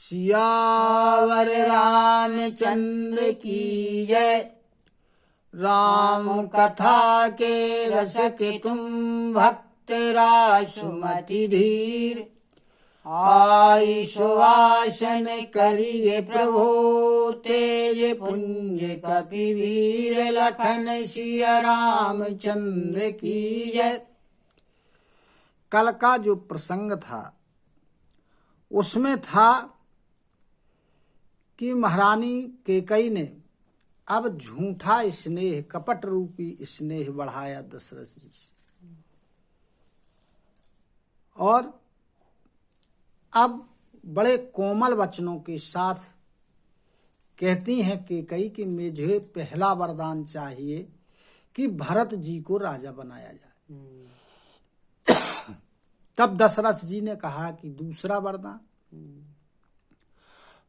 सियावर रामचंद्र की जय। राम कथा के रस के तुम भक्त रासुमति धीर। आई सुवासन करिए प्रभु तेज पुंज कपिवीर। लखन सिया रामचंद्र की जय। कल का जो प्रसंग था उसमें था कि महारानी कैकेयी ने अब झूठा स्नेह, कपट रूपी स्नेह बढ़ाया दशरथ जी से, और अब बड़े कोमल वचनों के साथ कहती हैं कैकेयी कि मुझे पहला वरदान चाहिए कि भरत जी को राजा बनाया जाए। तब दशरथ जी ने कहा कि दूसरा वरदान।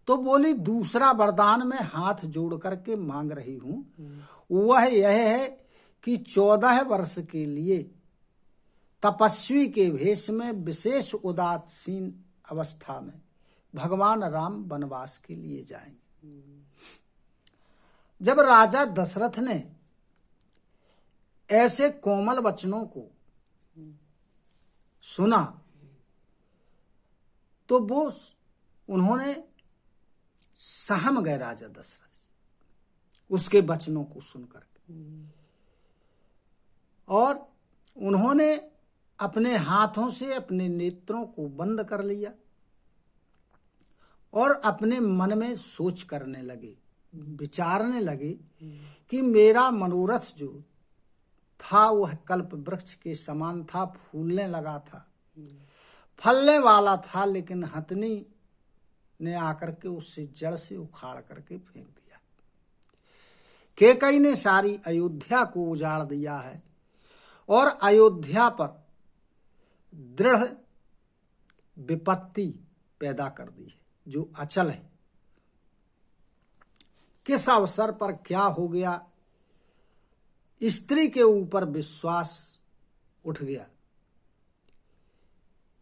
तो बोली दूसरा वरदान मैं हाथ जोड़ करके मांग रही हूं, वह यह है कि 14 वर्ष के लिए तपस्वी के भेष में विशेष उदासीन अवस्था में भगवान राम वनवास के लिए जाएंगे। जब राजा दशरथ ने ऐसे कोमल वचनों को सुना तो उन्होंने सहम गए राजा दशरथ उसके वचनों को सुनकर के, और उन्होंने अपने हाथों से अपने नेत्रों को बंद कर लिया और अपने मन में सोच करने लगे, विचारने लगे कि मेरा मनोरथ जो था वह कल्प वृक्ष के समान था, फूलने लगा था, फलने वाला था, लेकिन हथनी ने आकर के उससे जड़ से उखाड़ करके फेंक दिया। कैकेयी ने सारी अयोध्या को उजाड़ दिया है और अयोध्या पर दृढ़ विपत्ति पैदा कर दी है जो अचल है। किस अवसर पर क्या हो गया, स्त्री के ऊपर विश्वास उठ गया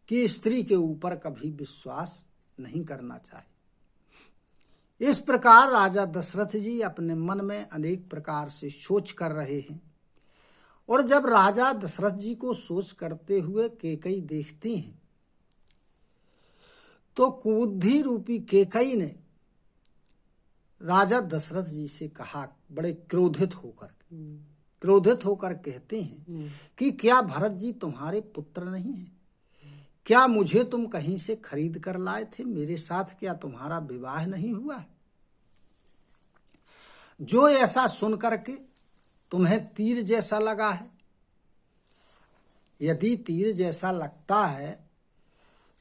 कि स्त्री के ऊपर कभी विश्वास नहीं करना चाहिए। इस प्रकार राजा दशरथ जी अपने मन में अनेक प्रकार से सोच कर रहे हैं, और जब राजा दशरथ जी को सोच करते हुए कैकेयी देखती हैं तो कुबुद्धि रूपी कैकेयी ने राजा दशरथ जी से कहा, बड़े क्रोधित होकर कहते हैं कि क्या भरत जी तुम्हारे पुत्र नहीं हैं? क्या मुझे तुम कहीं से खरीद कर लाए थे? मेरे साथ क्या तुम्हारा विवाह नहीं हुआ है? जो ऐसा सुन करके तुम्हें तीर जैसा लगा है, यदि तीर जैसा लगता है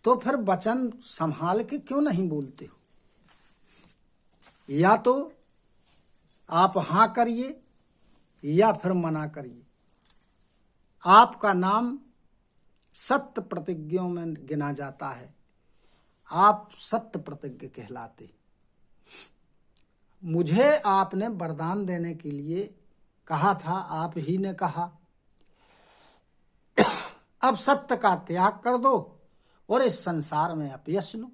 तो फिर वचन संभाल के क्यों नहीं बोलते हो? या तो आप हां करिए या फिर मना करिए। आपका नाम सत्य प्रतिज्ञों में गिना जाता है, आप सत्य प्रतिज्ञ कहलाते। मुझे आपने वरदान देने के लिए कहा था, आप ही ने कहा। अब सत्य का त्याग कर दो और इस संसार में अपयश लो।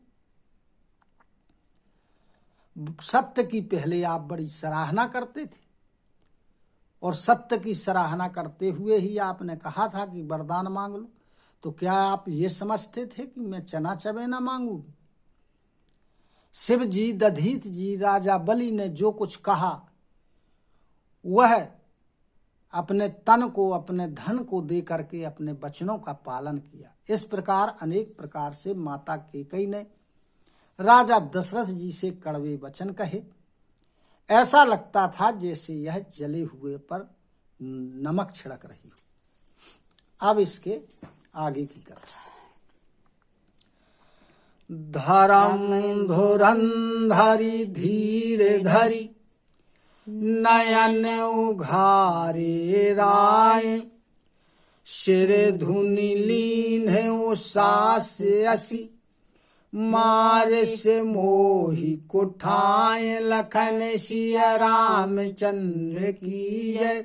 सत्य की पहले आप बड़ी सराहना करते थे, और सत्य की सराहना करते हुए ही आपने कहा था कि वरदान मांग लो। तो क्या आप ये समझते थे कि मैं चना चबेना मांगूंगी? शिव जी, दधीत जी, राजा बलि ने जो कुछ कहा वह अपने तन को, अपने धन को दे करके अपने वचनों का पालन किया। इस प्रकार अनेक प्रकार से माता कैकेयी ने राजा दशरथ जी से कड़वे वचन कहे। ऐसा लगता था जैसे यह जले हुए पर नमक छिड़क रही हो। अब इसके आगे की कथा। धर्म धुरंधरी धीरे धरी, नयन उघारे राय। सिर धुनि लीन सास असी, मार से मोहि कुठाए। लखन सिया रामचंद्र की जय।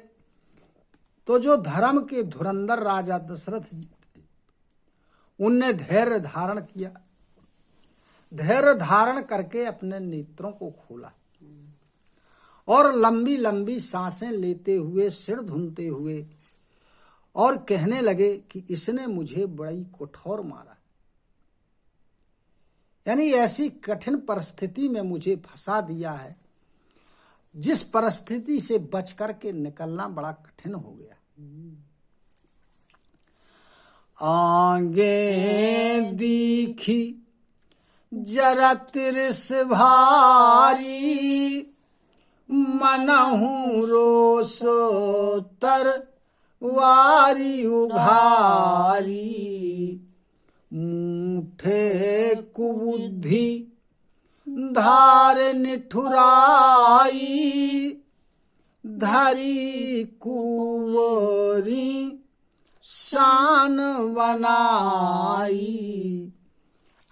तो जो धर्म के धुरंधर राजा दशरथ जी थे, उनने धैर्य धारण किया, धैर्य धारण करके अपने नेत्रों को खोला और लंबी लंबी सांसें लेते हुए, सिर धुनते हुए और कहने लगे कि इसने मुझे बड़ी कठोर मारा, यानी ऐसी कठिन परिस्थिति में मुझे फंसा दिया है जिस परिस्थिति से बच करके निकलना बड़ा कठिन हो गया। आगे दीखी जरा तिरस भारी, मनहु रोसोतर वारी उघारी, मूठे कुबुद्धि धार निठुराई, धरी कुंवरी शान बनाई।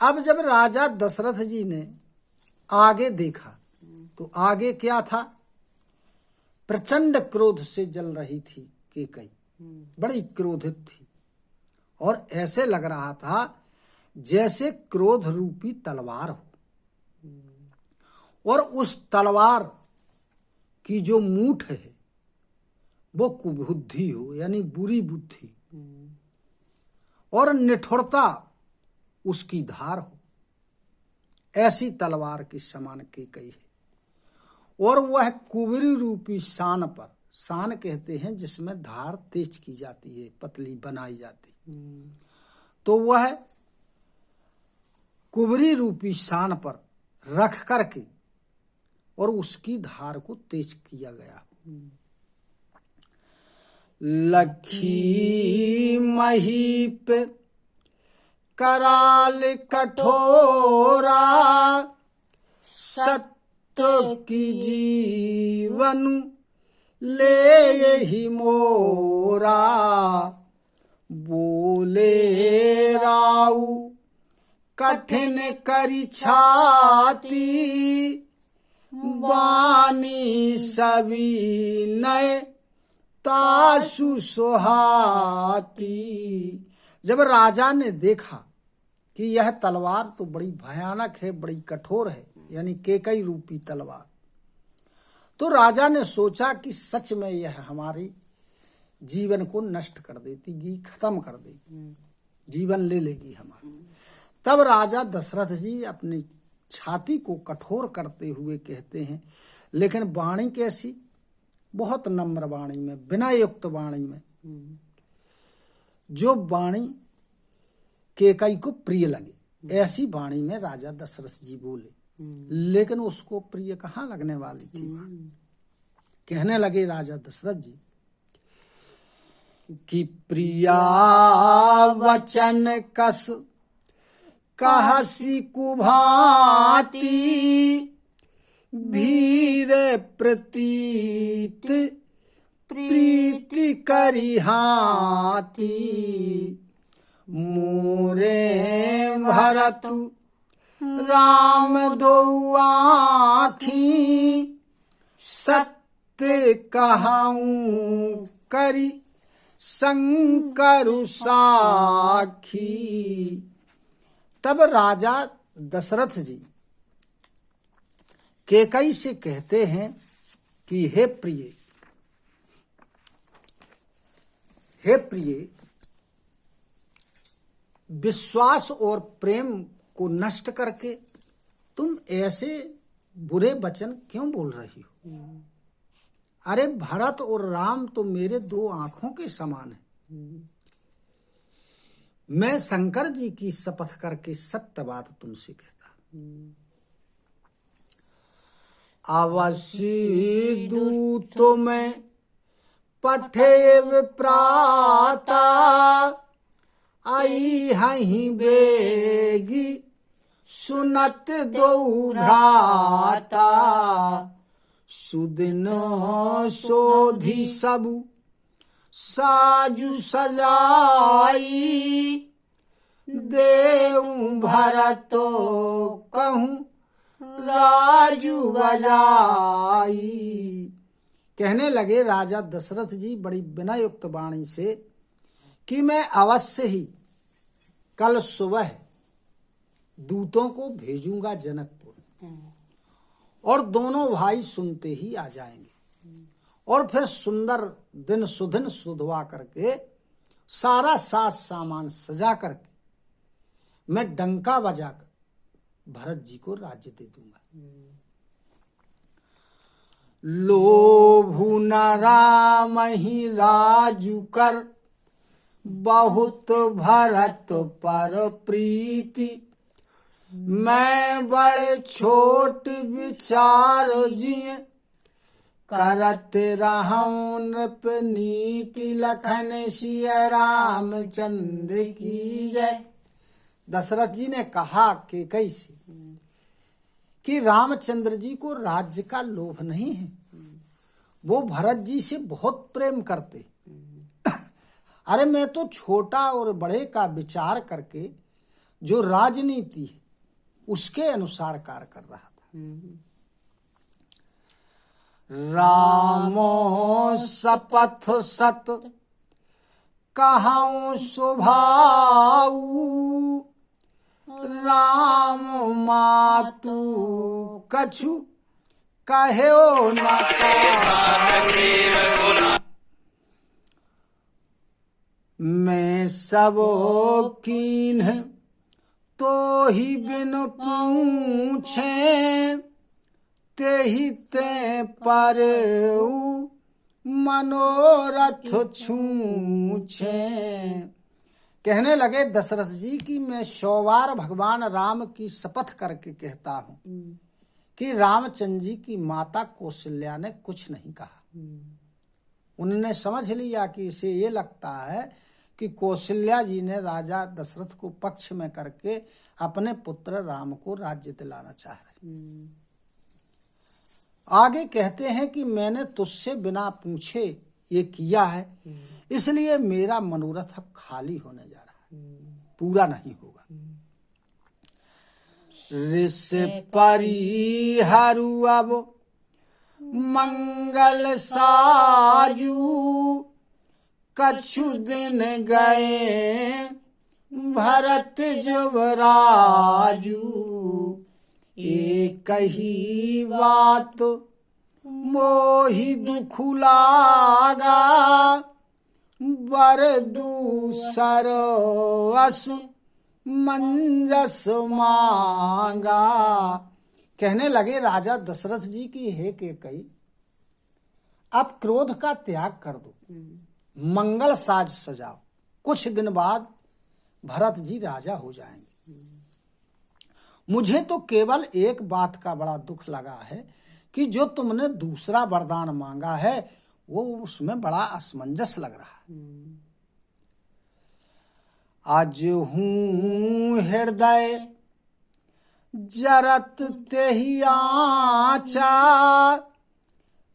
अब जब राजा दशरथ जी ने आगे देखा तो आगे क्या था? प्रचंड क्रोध से जल रही थी कैकई, बड़ी क्रोधित थी और ऐसे लग रहा था जैसे क्रोध रूपी तलवार हो, और उस तलवार की जो मूठ है वो कुबुद्धि हो, यानी बुरी बुद्धि, और निठुरता उसकी धार हो, ऐसी तलवार के समान कैकई है। और वह कुबरी रूपी शान पर, शान कहते हैं जिसमें धार तेज की जाती है, पतली बनाई जाती, तो वह कुबरी रूपी शान पर रख करके और उसकी धार को तेज किया गया। लखी महीप कराल कठोरा, सत्य की जीवन ले यही मोरा, बोले राऊ कठिन करी छाती, बानी सभी नए तासु सोहाती। जब राजा ने देखा कि यह तलवार तो बड़ी भयानक है, बड़ी कठोर है, यानी कैकई रूपी तलवार, तो राजा ने सोचा कि सच में यह हमारी जीवन को नष्ट कर देगी, खत्म कर देगी, जीवन ले लेगी हमारा। तब राजा दशरथ जी अपनी छाती को कठोर करते हुए कहते हैं, लेकिन वाणी कैसी? बहुत नम्र वाणी में, विनय युक्त वाणी में, जो वाणी कैकई को प्रिय लगे, ऐसी वाणी में राजा दशरथ जी बोले। लेकिन उसको प्रिय कहाँ लगने वाली थी? कहने लगे राजा दशरथ जी कि प्रिया वचन कस कहसी कुभाती, भीर प्रतीत प्रीति करी हाथी, मोरे भरतु राम दो आँखी, सत्य कहाऊं करी शंकर साखी। तब राजा दशरथ जी कैकई से कहते हैं कि हे प्रिय, हे प्रिय, विश्वास और प्रेम को नष्ट करके तुम ऐसे बुरे वचन क्यों बोल रही हो? अरे भरत और राम तो मेरे दो आंखों के समान है। मैं शंकर जी की शपथ करके सत्य बात तुमसे कहता, अवश्य दूत में पठे विप्राता, आई हहीं बेगी सुनत दो भ्राता, सुदिन सोधी सबु साजु सजाई, देऊ भरतो कहूँ राजू बजाई। कहने लगे राजा दशरथ जी बड़ी विनय युक्त वाणी से कि मैं अवश्य ही कल सुबह दूतों को भेजूंगा जनकपुर और दोनों भाई सुनते ही आ जाएंगे और फिर सुंदर दिन सुदिन सुधवा करके सारा साज सामान सजा करके मैं डंका बजाकर भरत जी को राज्य दे दूंगा। लोभु न राम ही राजु कर बहुत भरत पर प्रीति, मैं बड़े छोट विचार जिए करत रहूं नृप नीति, लखन सिय रामचंद्र की जय। दशरथ जी ने कहा कि कैसे कि रामचंद्र जी को राज्य का लोभ नहीं है, वो भरत जी से बहुत प्रेम करते। अरे मैं तो छोटा और बड़े का विचार करके जो राजनीति है उसके अनुसार कार्य कर रहा था। रामो सपथ सत कहूं सुभाऊ, राम मातु कछु कहो न मैं सबो कीन्ह तो ही बिन पूछे, तेहि ते पर मनोरथ छूछे। कहने लगे दशरथ जी कि मैं 100 बार भगवान राम की शपथ करके कहता हूँ कि रामचंद्र जी की माता कौशल्या ने कुछ नहीं कहा। उन्होंने समझ लिया कि इसे ये लगता है कि कौशल्या जी ने राजा दशरथ को पक्ष में करके अपने पुत्र राम को राज्य दिलाना चाह रहे। आगे कहते हैं कि मैंने तुझसे बिना पूछे ये किया है, इसलिए मेरा मनोरथ अब खाली होने जा रहा है, पूरा नहीं होगा। ऋष परिहरु अब मंगल साजू, कछु दिन गए भरत जुवराजू, एक ही बात मोहि दुख लागा, बर दूसर असु मंजस मांगा। कहने लगे राजा दशरथ जी की हे कैकई, अब क्रोध का त्याग कर दो, मंगल साज सजाओ, कुछ दिन बाद भरत जी राजा हो जाएंगे। मुझे तो केवल एक बात का बड़ा दुख लगा है कि जो तुमने दूसरा वरदान मांगा है वो उसमें बड़ा असमंजस लग रहा है। आज हूँ हृदय जरत तेहि आचा,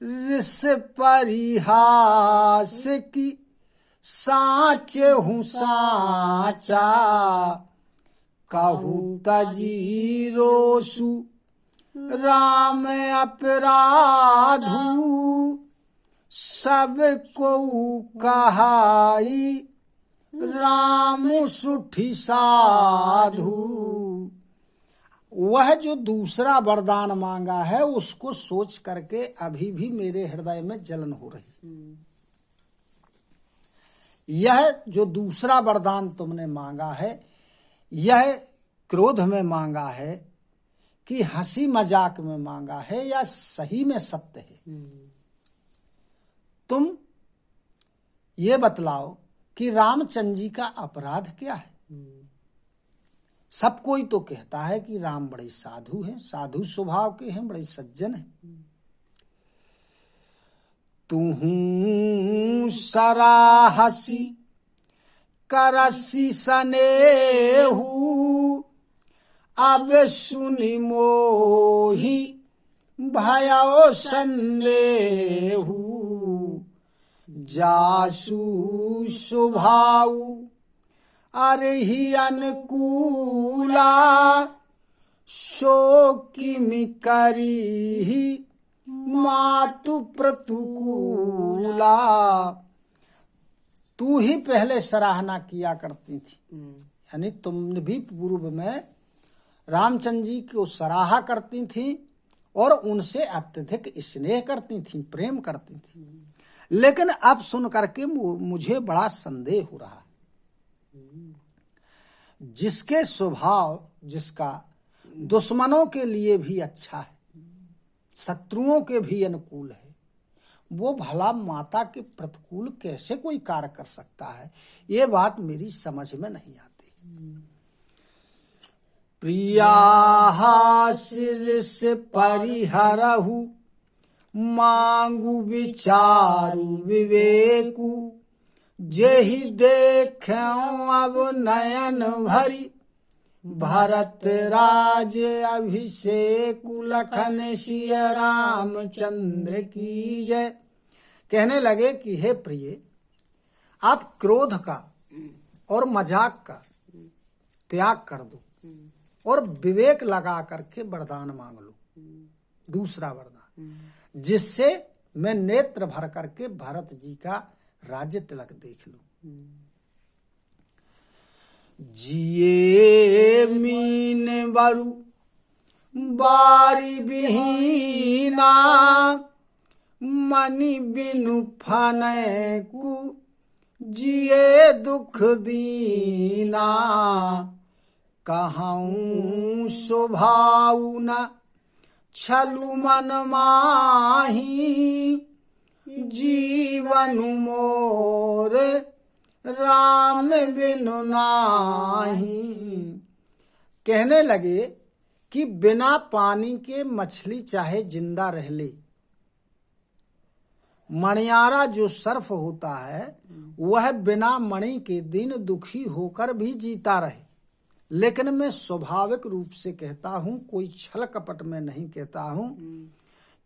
ऋष परिहास की साच हूँ साचा, कहू तजी रोसु राम अपराधु, सब को कहाई राम सुठी साधु। वह जो दूसरा वरदान मांगा है उसको सोच करके अभी भी मेरे हृदय में जलन हो रही। यह जो दूसरा वरदान तुमने मांगा है यह क्रोध में मांगा है कि हंसी मजाक में मांगा है या सही में सत्य है? तुम ये बतलाओ कि रामचंद्र जी का अपराध क्या है? सब कोई तो कहता है कि राम बड़े साधु हैं, साधु स्वभाव के हैं, बड़े सज्जन हैं। तुहू सराहसी करसी सनेहू, अब सुनि मोहि भयो संदेहू, जासु स्वभाव अरहि अनुकूला, सो किमि करिहि मातु प्रतिकूला। तू ही पहले सराहना किया करती थी, यानी तुमने भी पूर्व में रामचंद्र जी को सराहा करती थीं और उनसे अत्यधिक स्नेह करती थीं, प्रेम करती थीं। लेकिन अब सुन करके मुझे बड़ा संदेह हो रहा है। जिसके स्वभाव जिसका दुश्मनों के लिए भी अच्छा है, शत्रुओं के भी अनुकूल है, वो भला माता के प्रतिकूल कैसे कोई कार्य कर सकता है? ये बात मेरी समझ में नहीं आती। प्रिया शिरस परिहरहु मांगू विचारु विवेकु, जेहि देखऊं अब नयन भरी भरत राज अभिषेक लखन सिय रामचंद्र की जय। कहने लगे कि हे प्रिय, आप क्रोध का और मजाक का त्याग कर दो और विवेक लगा करके वरदान मांग लो, दूसरा वरदान, जिससे मैं नेत्र भर करके भरत जी का राज्य तिलक देख लूं। जिए मीन बरु बारी बिहीना, मनि बिनु फनै कु जिए दुख दीना। कहूँ स्वभाव न छलु मन माही, जीवन मोर राम बिनु नाही। कहने लगे कि बिना पानी के मछली चाहे जिंदा रह ले, मणियारा जो सर्फ होता है वह बिना मणि के दिन दुखी होकर भी जीता रहे। लेकिन मैं स्वाभाविक रूप से कहता हूँ, कोई छल कपट में नहीं कहता हूँ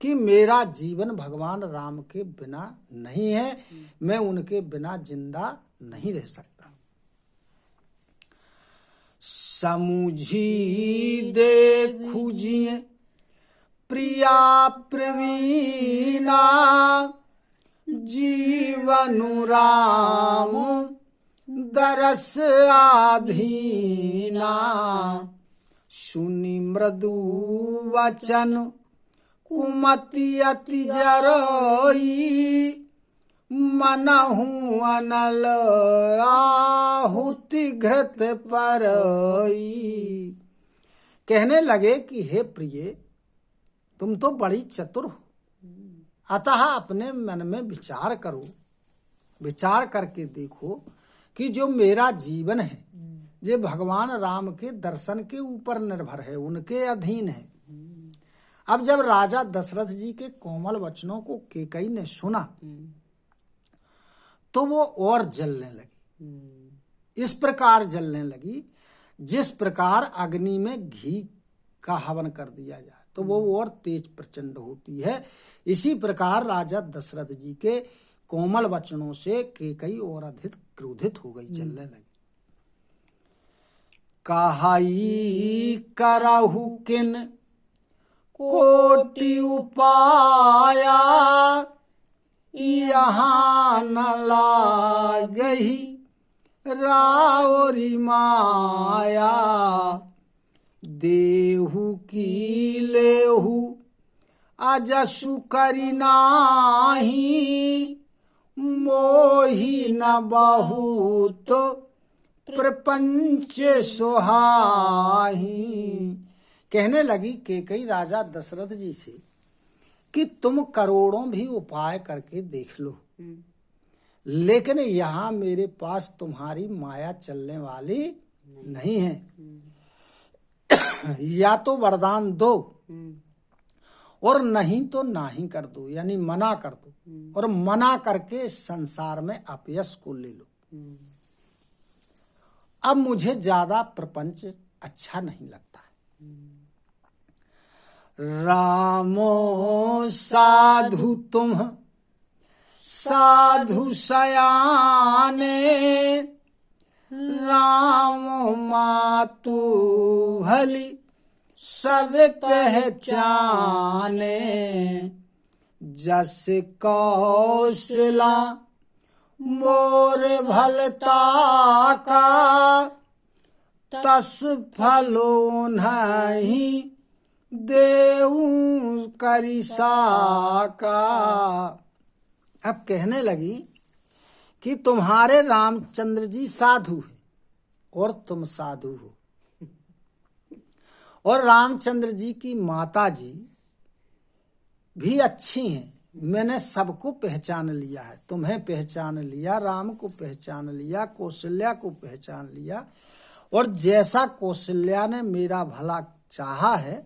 कि मेरा जीवन भगवान राम के बिना नहीं है, मैं उनके बिना जिंदा नहीं रह सकता। समुझी देखू जिए प्रिया प्रवीणा, जीवनु राम दरस आधीना। सुनि मृदु वचन कुमति अति जरोई, मनहु अनल आहुति घृत परई। कहने लगे कि हे प्रिय, तुम तो बड़ी चतुर हो, अतः अपने मन में विचार करो, विचार करके देखो कि जो मेरा जीवन है ये भगवान राम के दर्शन के ऊपर निर्भर है, उनके अधीन है। अब जब राजा दशरथ जी के कोमल वचनों को कैकेयी ने सुना तो वो और जलने लगी। इस प्रकार जलने लगी जिस प्रकार अग्नि में घी का हवन कर दिया जाए तो वो और तेज प्रचंड होती है। इसी प्रकार राजा दशरथ जी के कोमल वचनों से कैकेयी और अधिक क्रोधित हो गई, जलने लगी। कहाई करहु किन कोटि उपाया, यहाँ न लागही रावरी माया। देहु की लेहु अजसु करि नाही, मोहि न बहुत प्रपंच सुहाही। कहने लगी कैकेयी राजा दशरथ जी से कि तुम करोड़ों भी उपाय करके देख लो, लेकिन यहाँ मेरे पास तुम्हारी माया चलने वाली नहीं है। या तो वरदान दो और नहीं तो नाही कर दो, यानी मना कर दो, और मना करके संसार में अपयश को ले लो। अब मुझे ज्यादा प्रपंच अच्छा नहीं लगता है। रामो साधु तुम साधु सयाने, राम मातु भली सब पहचाने। जस कौशला मोर भलता का, तस फलो नहीं देऊ करि साका। अब कहने लगी कि तुम्हारे रामचंद्र जी साधु हैं और तुम साधु हो, और रामचंद्र जी की माता जी भी अच्छी हैं। मैंने सबको पहचान लिया है, तुम्हें पहचान लिया, राम को पहचान लिया, कौशल्या को पहचान लिया, और जैसा कौशल्या ने मेरा भला चाहा है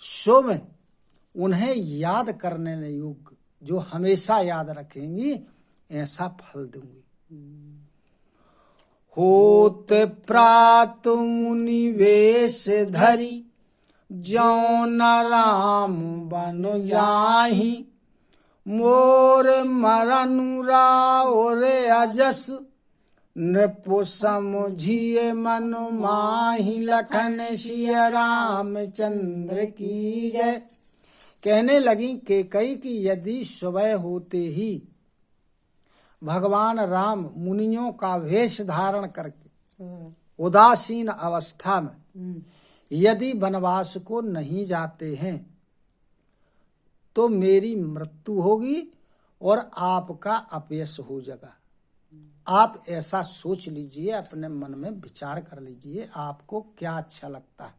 सो मैं उन्हें याद करने योग्य, जो हमेशा याद रखेंगी, ऐसा फल दूंगी। होते प्रात मुनि वेश धरी, जौन राम बन जाहि, मोर मरनु राव रे अजस, नृपु समझिए मन माहि, लखन सिया रामचंद्र की जय। कहने लगी कैकई कि यदि सुबह होते ही भगवान राम मुनियों का वेश धारण करके उदासीन अवस्था में यदि वनवास को नहीं जाते हैं तो मेरी मृत्यु होगी और आपका अपयश हो जाएगा। आप ऐसा सोच लीजिए, अपने मन में विचार कर लीजिए, आपको क्या अच्छा लगता है।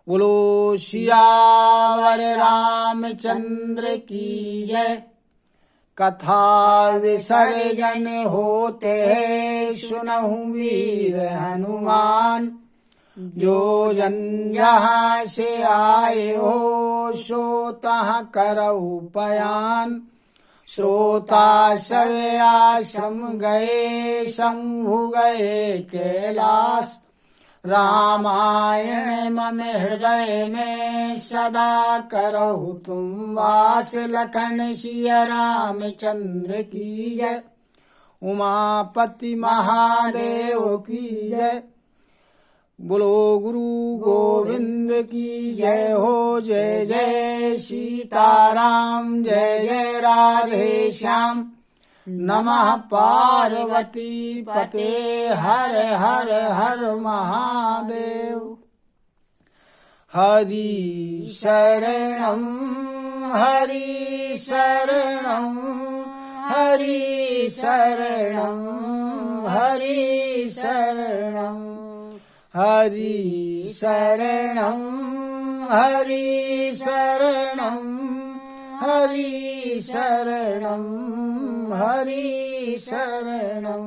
बोलो सियावर रामचंद्र की जय। कथा विसर्जन होते हैं सुनहु वीर हनुमान, जो जन जहाँ से आए हो सो तहाँ करऊ पयान। श्रोता सवे आश्रम गए, शंभु गए कैलाश, रामायण मम हृदय में सदा करहु तुम वास। लखन सिया रामचंद्र की जय, उमापति महादेव की जय। बोलो गुरु गोविंद की जय हो। जय जय सीताराम, जय जय राधे श्याम। नमः पार्वती पते, हर हर हर महादेव। हरि शरणं हरि शरणं, हरि शरणं हरि शरणं, हरि शरणं हरि शरणं, हरि शरणं हरि शरणं।